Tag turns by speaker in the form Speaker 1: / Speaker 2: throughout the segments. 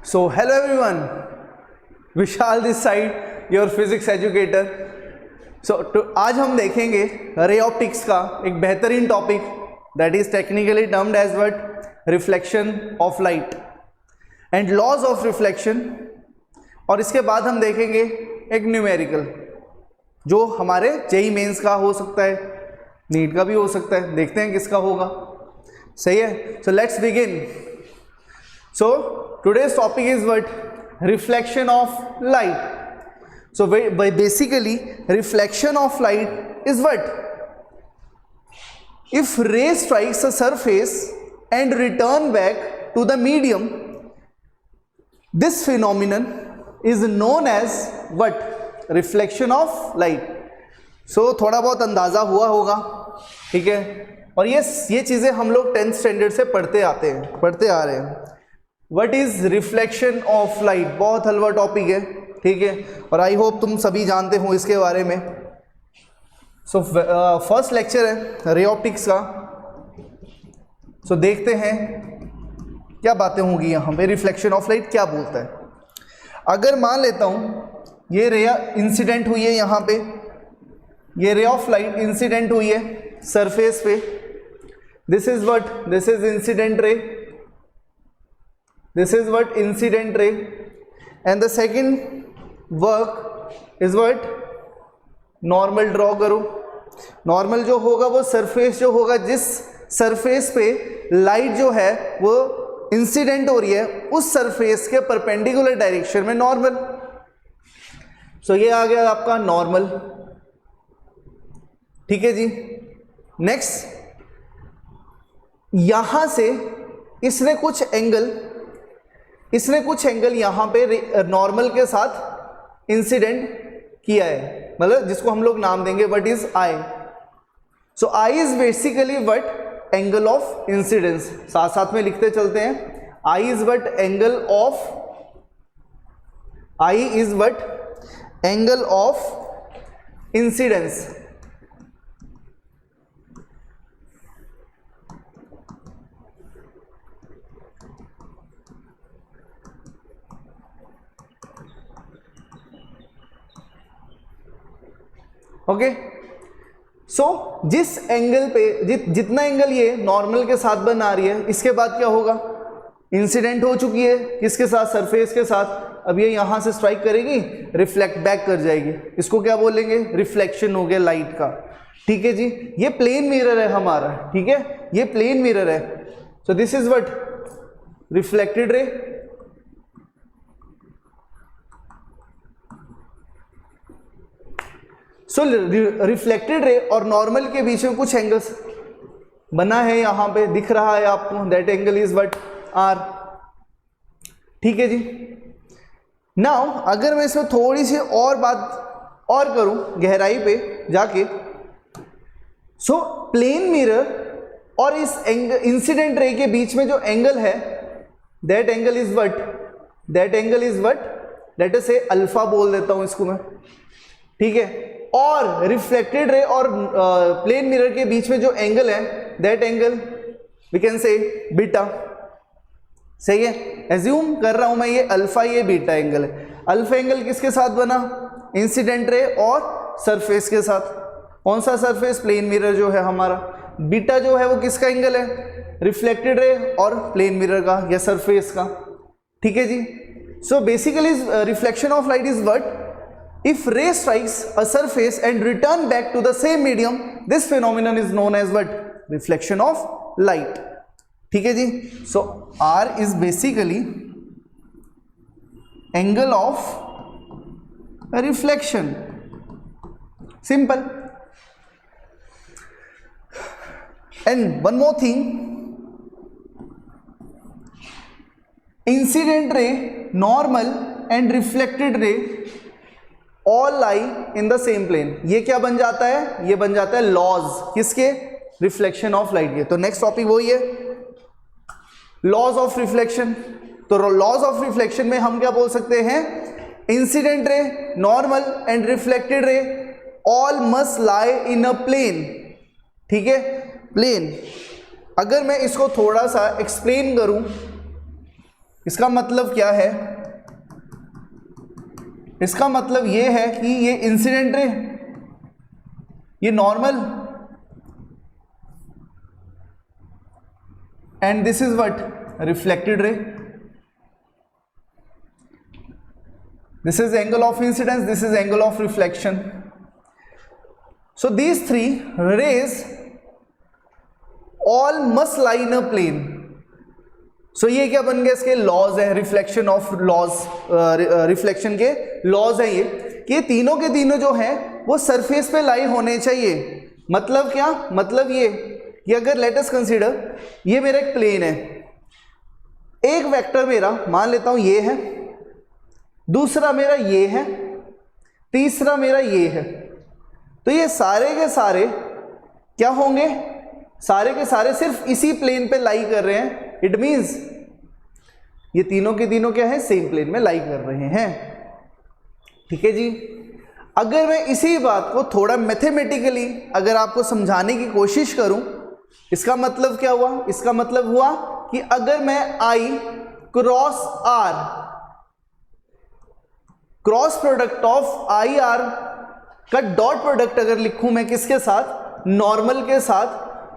Speaker 1: So hello everyone, Vishal this side your physics educator. आज हम देखेंगे रे ऑप्टिक्स का एक बेहतरीन topic that is technically termed as what reflection of light and laws of reflection. और इसके बाद हम देखेंगे एक न्यूमेरिकल जो हमारे जेईई मेंस का हो सकता है, नीट का भी हो सकता है, देखते हैं किसका होगा। सही है, so let's begin. So today's topic is what? Reflection of light. So basically reflection of light is what? If ray strikes a surface and return back to the medium, this phenomenon is known as what? Reflection of light. So थोड़ा बहुत अंदाजा हुआ होगा, ठीक है। और ये चीज़ें हम लोग 10th स्टैंडर्ड से पढ़ते आ रहे हैं। What is reflection of light? बहुत हलवा टॉपिक है, ठीक है, और आई होप तुम सभी जानते हो इसके बारे में। सो फर्स्ट लेक्चर है रे ऑप्टिक्स का। सो देखते हैं क्या बातें होंगी यहाँ पे। रिफ्लेक्शन ऑफ लाइट क्या बोलता है? अगर मान लेता हूँ ये रे इंसिडेंट हुई है यहाँ पे, ये रे ऑफ लाइट इंसिडेंट हुई है सरफेस पे, this is what? This is incident ray, this is what? Incident ray. And the second work is what? Normal draw करो। नॉर्मल जो होगा वो सरफेस जो होगा, जिस सरफेस पे लाइट जो है वो इंसिडेंट हो रही है उस सरफेस के परपेंडिकुलर डायरेक्शन में नॉर्मल। सो ये आ गया आपका नॉर्मल, ठीक है जी। नेक्स्ट, यहां से इसने कुछ एंगल यहां पे नॉर्मल के साथ इंसिडेंट किया है, मतलब जिसको हम लोग नाम देंगे what is I. So I is basically what? Angle of incidence. साथ साथ में लिखते चलते हैं। I is what? Angle of incidence. Okay, so जिस एंगल पे जितना एंगल ये नॉर्मल के साथ बना रही है, इसके बाद क्या होगा? इंसिडेंट हो चुकी है किसके साथ? सरफेस के साथ। अब ये यहां से स्ट्राइक करेगी, रिफ्लेक्ट बैक कर जाएगी, इसको क्या बोलेंगे? रिफ्लेक्शन हो गया लाइट का, ठीक है जी। ये प्लेन मिरर है हमारा, ठीक है, ये प्लेन मिरर है। So this is what? Reflected ray. So reflected ray और नॉर्मल के बीच में कुछ एंगल्स बना है, यहां पे दिख रहा है आपको, that angle is what? R, ठीक है जी। नाउ अगर मैं इसमें थोड़ी सी और बात और करूं गहराई पे जाके, सो प्लेन मिरर और इस इंसिडेंट रे के बीच में जो एंगल है, that angle is what? That angle is what? Late us से अल्फा बोल देता हूं इसको मैं, ठीक है। और रिफ्लेक्टेड रे और प्लेन मिरर के बीच में जो एंगल है, that angle we can say beta. सही है, एज्यूम कर रहा हूं मैं ये अल्फा, ये बीटा एंगल है। अल्फा एंगल किसके साथ बना? इंसिडेंट रे और सरफेस के साथ। कौन सा सरफेस? प्लेन मिरर जो है हमारा। बीटा जो है वो किसका एंगल है? रिफ्लेक्टेड रे और प्लेन मिरर का या सरफेस का, ठीक है जी। So basically reflection of light is what? If ray strikes a surface and return back to the same medium, this phenomenon is known as what? Reflection of light, ठीक है जी। So R is basically angle of reflection, simple. And one more thing, incident ray, normal and reflected ray all lie in the same plane. ये क्या बन जाता है? ये बन जाता है लॉज किसके? रिफ्लेक्शन ऑफ लाइट के। तो नेक्स्ट टॉपिक वही है, लॉज ऑफ रिफ्लेक्शन। तो लॉज ऑफ रिफ्लेक्शन में हम क्या बोल सकते हैं? Incident ray, normal and reflected ray all must lie in a plane, ठीक है, प्लेन। अगर मैं इसको थोड़ा सा एक्सप्लेन करूं इसका मतलब क्या है? इसका मतलब ये है कि ये इंसिडेंट रे, ये normal, and this is what? Reflected रे. This is angle of incidence, this is angle of reflection. So these three rays all must lie in a plane. So ये क्या बन गया? इसके लॉज है, रिफ्लेक्शन ऑफ लॉज, रिफ्लेक्शन के laws है ये, कि तीनों के तीनों जो है वो सरफेस पे लाई होने चाहिए. मतलब क्या? मतलब ये कि अगर लेट अस कंसीडर ये मेरा एक प्लेन है, एक वेक्टर मेरा मान लेता हूं ये है, दूसरा मेरा ये है, तीसरा मेरा ये है, तो ये सारे के सारे क्या होंगे? सारे के सारे सिर्फ इसी प्लेन पे लाई कर रहे हैं. इट मींस ये तीनों के तीनों क्या है? सेम प्लेन में लाई कर रहे हैं. ठीक है जी. अगर मैं इसी बात को थोड़ा मैथमेटिकली अगर आपको समझाने की कोशिश करूं, इसका मतलब क्या हुआ? इसका मतलब हुआ कि अगर मैं I cross R, cross product of I R का डॉट प्रोडक्ट अगर लिखूं मैं किसके साथ? नॉर्मल के साथ,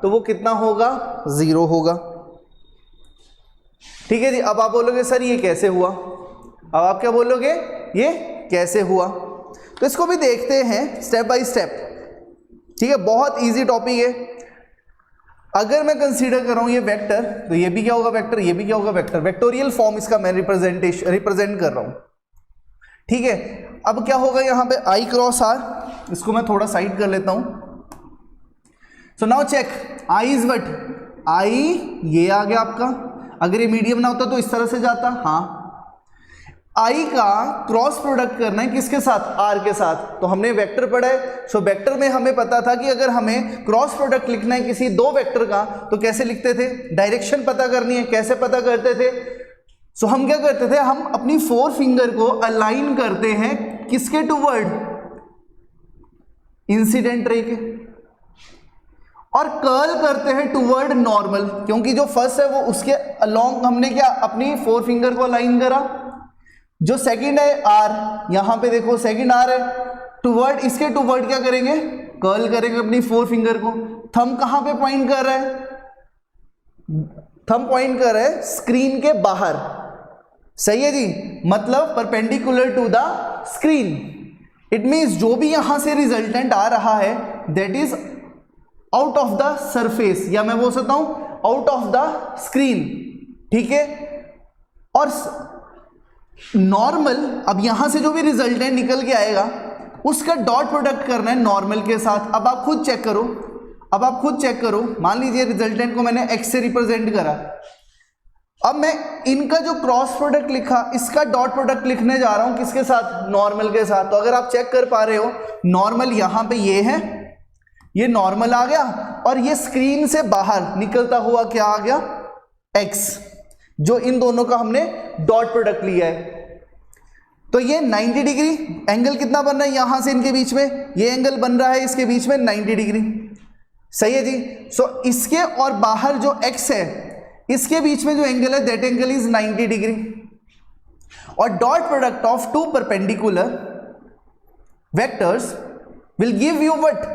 Speaker 1: तो वो कितना होगा? 0 होगा. ठीक है जी. अब आप बोलोगे सर ये कैसे हुआ? अब आप क्या बोलोगे? ये कैसे हुआ? तो इसको भी देखते हैं स्टेप बाय स्टेप. ठीक है, बहुत इजी टॉपिक है. अगर मैं कंसीडर कर रहा हूं ये वेक्टर, तो ये भी क्या होगा? वेक्टर. ये भी क्या होगा? वेक्टर. वेक्टोरियल फॉर्म इसका मैं रिप्रेजेंट कर रहा हूं. ठीक है. अब क्या होगा यहां पे? I क्रॉस R, इसको मैं थोड़ा साइड कर लेता हूं. So now check, I is what? I ये आ गया आपका. अगर ये मीडियम ना होता तो इस तरह से जाता. हाँ, I का क्रॉस प्रोडक्ट करना है किसके साथ? R के साथ. तो हमने वेक्टर पढ़ा है. सो वेक्टर में हमें पता था कि अगर हमें क्रॉस प्रोडक्ट लिखना है किसी दो वेक्टर का, तो कैसे लिखते थे? डायरेक्शन पता करनी है. कैसे पता करते थे? सो हम क्या करते थे? हम अपनी 4 फिंगर को अलाइन करते हैं किसके टूवर्ड? इंसिडेंट रे के, और कर्ल करते हैं टूवर्ड नॉर्मल, क्योंकि जो फर्स्ट है वो उसके अलोंग हमने क्या अपनी 4 फिंगर को अलाइन करा. जो सेकंड है R, यहां पे देखो सेकंड R है, टूवर्ड, इसके टूवर्ड क्या करेंगे? कर्ल करेंगे अपनी 4 फिंगर को. थंब कहां पे पॉइंट कर रहा है? थंब पॉइंट कर रहा है स्क्रीन के बाहर. सही है जी. मतलब perpendicular to the screen. It means जो भी यहां से रिजल्टेंट आ रहा है that is out of the surface, या मैं बोल सकता हूं आउट ऑफ द स्क्रीन. ठीक है. और नॉर्मल, अब यहां से जो भी रिजल्टेंट निकल के आएगा उसका डॉट प्रोडक्ट करना है नॉर्मल के साथ. अब आप खुद चेक करो. अब आप खुद चेक करो. मान लीजिए रिजल्टेंट को मैंने x से रिप्रेजेंट करा. अब मैं इनका जो क्रॉस प्रोडक्ट लिखा, इसका डॉट प्रोडक्ट लिखने जा रहा हूं किसके साथ? नॉर्मल के साथ. तो अगर आप चेक कर पा रहे हो, नॉर्मल यहां पे ये है, ये नॉर्मल आ गया, और ये स्क्रीन से बाहर निकलता हुआ क्या आ गया? x, जो इन दोनों का हमने डॉट प्रोडक्ट लिया है. तो ये 90 डिग्री एंगल कितना बन रहा है यहां से इनके बीच में? ये एंगल बन रहा है इसके बीच में 90 डिग्री. सही है जी. सो इसके और बाहर जो x है, इसके बीच में जो एंगल है दैट एंगल इज 90 डिग्री. और dot product of 2 perpendicular vectors will give you what?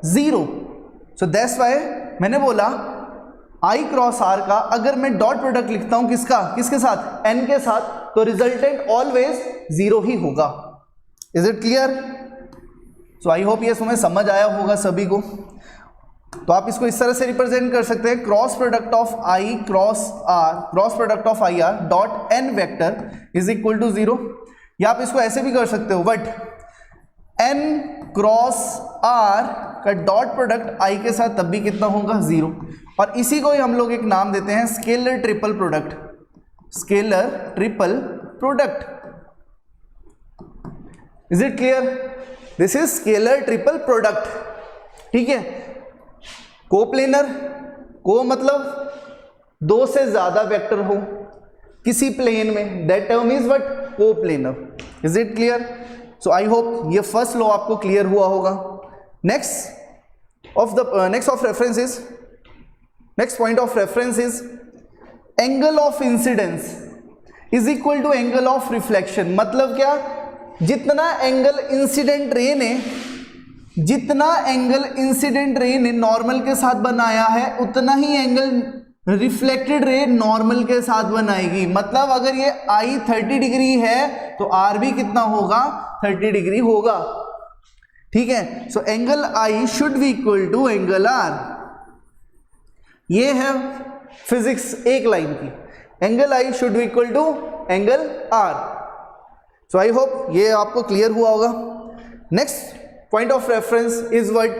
Speaker 1: 0. So that's why मैंने बोला I क्रॉस R का अगर मैं डॉट प्रोडक्ट लिखता हूं किसका? किसके साथ? n के साथ, तो रिजल्टेंट ऑलवेज 0 ही होगा. Is it clear? So I hope ये समझ आया होगा सभी को. तो आप इसको इस तरह से रिप्रेजेंट कर सकते हैं, cross product of I cross R, cross product of IR dot n vector is equal to 0. या आप इसको ऐसे भी कर सकते हो, बट n क्रॉस R का डॉट प्रोडक्ट I के साथ तब भी कितना होगा? 0. और इसी को ही हम लोग एक नाम देते हैं scalar triple product. Scalar triple product. Is it clear? This is scalar triple product. ठीक है. कोप्लेनर, को मतलब 2 से ज्यादा वेक्टर हो किसी प्लेन में, that term is what? Coplanar. Is it clear? So I hope ये फर्स्ट लॉ आपको क्लियर हुआ होगा. Next point of reference is angle of incidence. Is equal to angle of reflection. मतलब क्या, जितना एंगल इंसिडेंट रे ने normal के साथ बनाया है, उतना ही एंगल रिफ्लेक्टेड रे नॉर्मल के साथ बनाएगी। मतलब अगर ये I 30 डिग्री है तो R भी कितना होगा, 30 डिग्री होगा। ठीक है, so angle I should be equal to angle R। ये है फिजिक्स एक लाइन की, angle I should be equal to angle R। So I hope ये आपको क्लियर हुआ होगा। Next point of reference is what,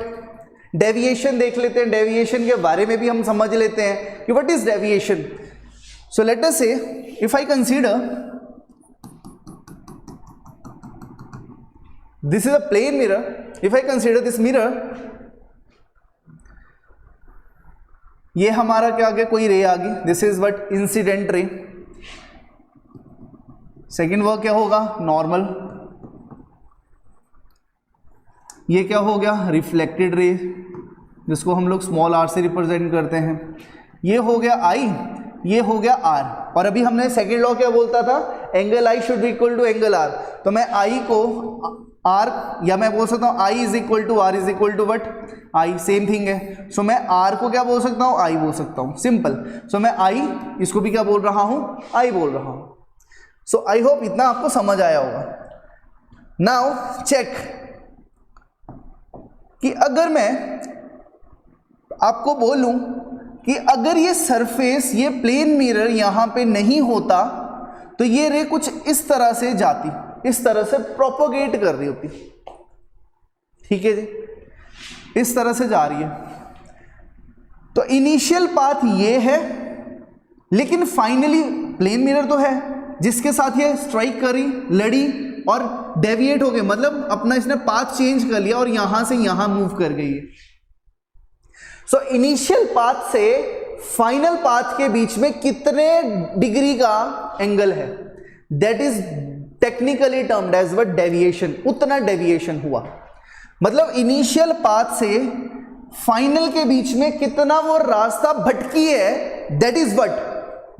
Speaker 1: deviation देख लेते हैं। डेविएशन के बारे में भी हम समझ लेते हैं कि what is deviation. So let us say if I consider this is a plane mirror, if I consider this mirror, ये हमारा क्या आ गया, कोई रे आ गई, this is what incident ray. Second work क्या होगा, नॉर्मल। ये क्या हो गया, रिफ्लेक्टेड रे, जिसको हम लोग स्मॉल r से रिप्रेजेंट करते हैं। ये हो गया I, ये हो गया R। और अभी हमने सेकेंड लॉ क्या बोलता था, angle I should be equal to angle R। तो मैं I को R, या मैं बोल सकता हूँ I is equal to R is equal to what I, same thing है। सो मैं R को क्या बोल सकता हूँ, I बोल सकता हूँ, सिंपल। सो मैं I इसको भी क्या बोल रहा हूँ, I बोल रहा हूँ। सो आई होप इतना आपको समझ आया होगा। नाउ चेक कि अगर मैं आपको बोलूं कि अगर ये सरफेस, ये प्लेन मिरर यहां पे नहीं होता तो ये रे कुछ इस तरह से जाती, इस तरह से प्रोपोगेट कर रही होती। ठीक है जी, इस तरह से जा रही है। तो इनिशियल पाथ ये है, लेकिन फाइनली प्लेन मिरर तो है जिसके साथ ये स्ट्राइक करी, लड़ी और डेविएट हो गए, मतलब अपना इसने पाथ चेंज कर लिया और यहां से यहां मूव कर गई है। सो इनिशियल पाथ से फाइनल पाथ के बीच में कितने डिग्री का एंगल है, that is technically termed as what, deviation. उतना डेविएशन हुआ, मतलब इनिशियल पाथ से फाइनल के बीच में कितना वो रास्ता भटकी है, that is what,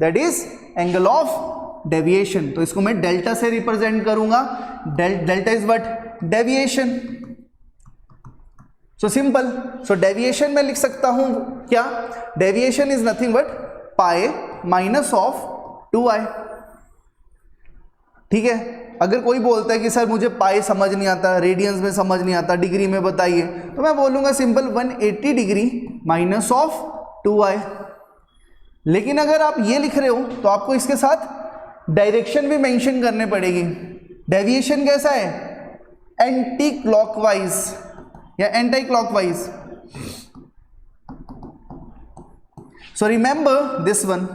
Speaker 1: that is angle of deviation. तो इसको मैं डेल्टा से रिप्रेजेंट करूंगा, delta is what, deviation. So simple, so deviation में लिख सकता हूं क्या, deviation is nothing but pi minus of 2i। ठीक है, अगर कोई बोलता है कि सर मुझे पाई समझ नहीं आता, रेडियंस में समझ नहीं आता, डिग्री में बताइए, तो मैं बोलूंगा simple 180 degree minus of 2i। लेकिन अगर आप ये लिख रहे हो तो आपको इसके साथ डायरेक्शन भी मेंशन करने पड़ेगी। डेविएशन कैसा है, एंटी क्लॉकवाइज या anti clockwise. So remember this one.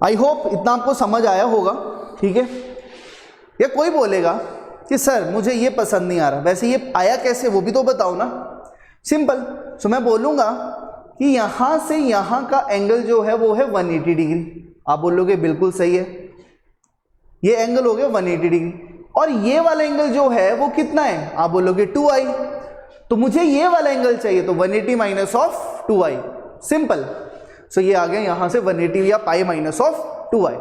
Speaker 1: I hope इतना आपको समझ आया होगा। ठीक है, या कोई बोलेगा कि सर मुझे ये पसंद नहीं आ रहा, वैसे ये आया कैसे वो भी तो बताओ ना। सिंपल, सो मैं बोलूंगा कि यहां से यहां का एंगल जो है वो है 180 डिग्री। आप बोलोगे बिल्कुल सही है, ये एंगल हो गया 180 डिग्री। और ये वाला एंगल जो है वो कितना है, आप बोलोगे 2i। तो मुझे ये वाला एंगल चाहिए, तो 180 माइनस ऑफ 2i, सिंपल। सो ये आ गया यहां से 180 या पाई माइनस ऑफ 2i।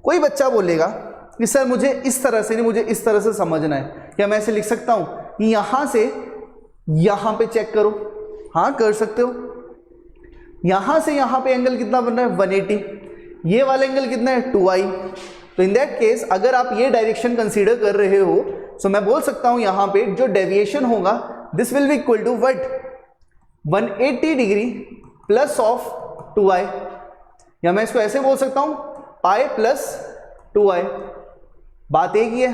Speaker 1: कोई बच्चा बोलेगा कि सर मुझे इस तरह से नहीं, मुझे इस तरह से समझना है, क्या मैं ऐसे लिख सकता हूं कि यहां से यहां पे चेक करो? हाँ कर सकते हो। यहां से यहां पे एंगल कितना बन रहा है, 180। ये वाला एंगल कितना है, 2i। तो इन दैट केस अगर आप ये डायरेक्शन कंसीडर कर रहे हो, सो मैं बोल सकता हूं यहां पे जो डेविएशन होगा this will be equal to what, 180 degree plus of 2i, या मैं इसको ऐसे बोल सकता हूं पाई प्लस 2i। बात एक ही है,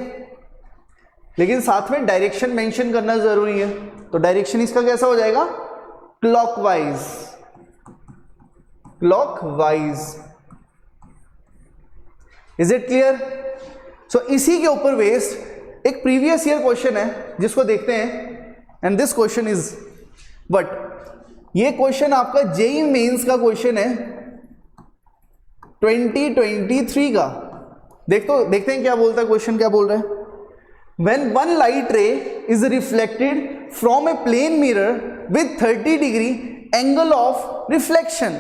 Speaker 1: लेकिन साथ में डायरेक्शन मेंशन करना जरूरी है। तो डायरेक्शन इसका कैसा हो जाएगा, clockwise, clockwise. Is it clear? So इसी के ऊपर बेस्ड एक प्रीवियस ईयर क्वेश्चन है जिसको देखते हैं, and this question is what, ये क्वेश्चन आपका जेईई मेंस का क्वेश्चन है 2023 का। देखते हैं क्या बोलता है क्वेश्चन, क्या बोल रहा है। When one light ray is reflected from a plane mirror with 30 degree angle of reflection,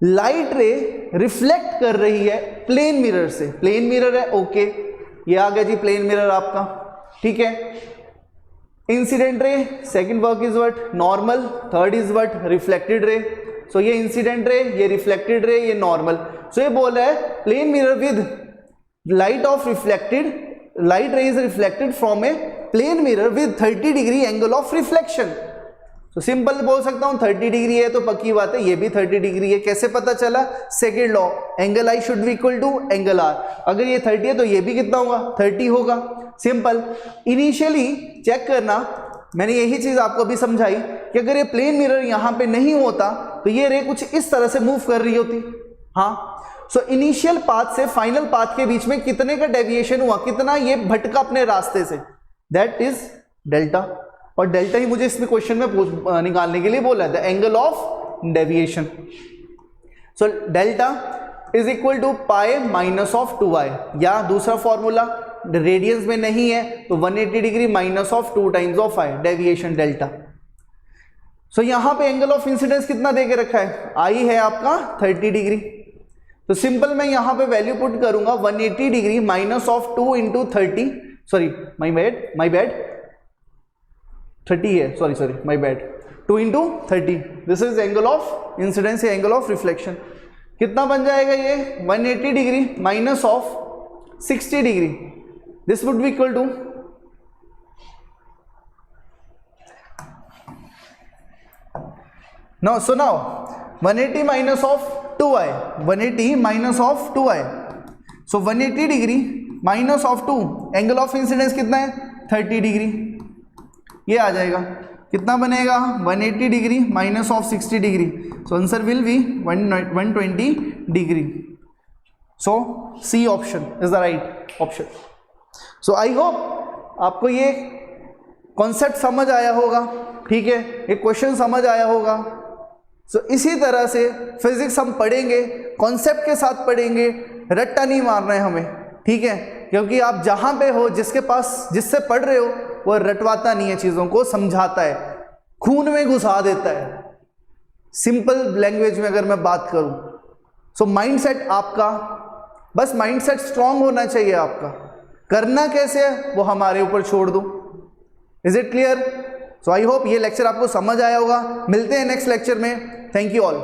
Speaker 1: light रे रिफ्लेक्ट कर रही है प्लेन मिरर से, प्लेन मिरर है, ओके, ये आ गया जी प्लेन मिरर आपका, ठीक है। Incident ray, second work is what, normal, third is what, reflected ray. So ये इंसिडेंट रे, ये रिफ्लेक्टेड रे, ये नॉर्मल। सो ये बोल रहा है plane mirror with light of reflected, light ray is reflected from a plane mirror with 30 degree angle of reflection. तो simple बोल सकता हूं 30 डिग्री है तो पक्की बात है ये भी 30 डिग्री है। कैसे पता चला? Second law, angle I should be equal to angle R. अगर ये 30 है तो ये भी कितना होगा? 30 होगा। सिंपल। इनिशियली चेक करना, मैंने यही चीज आपको अभी समझाई कि अगर ये प्लेन मिरर यहां पे नहीं होता तो ये रे कुछ इस तरह से मूव कर रही होती। हाँ, सो इनिशियल पाथ से फाइनल पाथ के बीच में कितने का डेविएशन हुआ, कितना ये भटका अपने रास्ते से, दैट इज डेल्टा। और डेल्टा ही मुझे इसमें क्वेश्चन में निकालने के लिए बोला है, the angle of deviation. So delta is equal to pi minus of 2i, या दूसरा फॉर्मूला रेडियंस में नहीं है तो 180 degree minus of 2 times of i, deviation delta. So यहां पे एंगल ऑफ इंसिडेंस कितना दे के रखा है? i है आपका 30 डिग्री। तो सिंपल मैं यहां पे वैल्यू पुट करूंगा 180 degree minus of 2 into 30, sorry my bad 30 है, sorry my bad, 2 into 30, this is angle of incidence, angle of reflection. कितना बन जाएगा ये? 180 degree minus of 60 degree, this would be equal to now so now 180 minus of 2i, 180 minus of 2i, so 180 degree minus of 2, angle of incidence कितना है? 30 degree. ये आ जाएगा, कितना बनेगा? 180 degree minus of 60 degree, so answer will be 120 degree. So C option is the right option. So I hope आपको ये concept समझ आया होगा, ठीक है, ये क्वेश्चन समझ आया होगा। सो इसी तरह से फिजिक्स हम पढ़ेंगे, कॉन्सेप्ट के साथ पढ़ेंगे, रट्टा नहीं मारना है हमें, ठीक है, क्योंकि आप जहां पे हो, जिसके पास, जिससे पढ़ रहे हो, वो रटवाता नहीं है, चीजों को समझाता है, खून में घुसा देता है, सिंपल लैंग्वेज में अगर मैं बात करूं। सो माइंडसेट आपका, बस माइंडसेट स्ट्रांग होना चाहिए आपका। करना कैसे है वो हमारे ऊपर छोड़ दो। Is it clear? So I hope ये लेक्चर आपको समझ आया होगा। मिलते हैं नेक्स्ट लेक्चर में। Thank you all.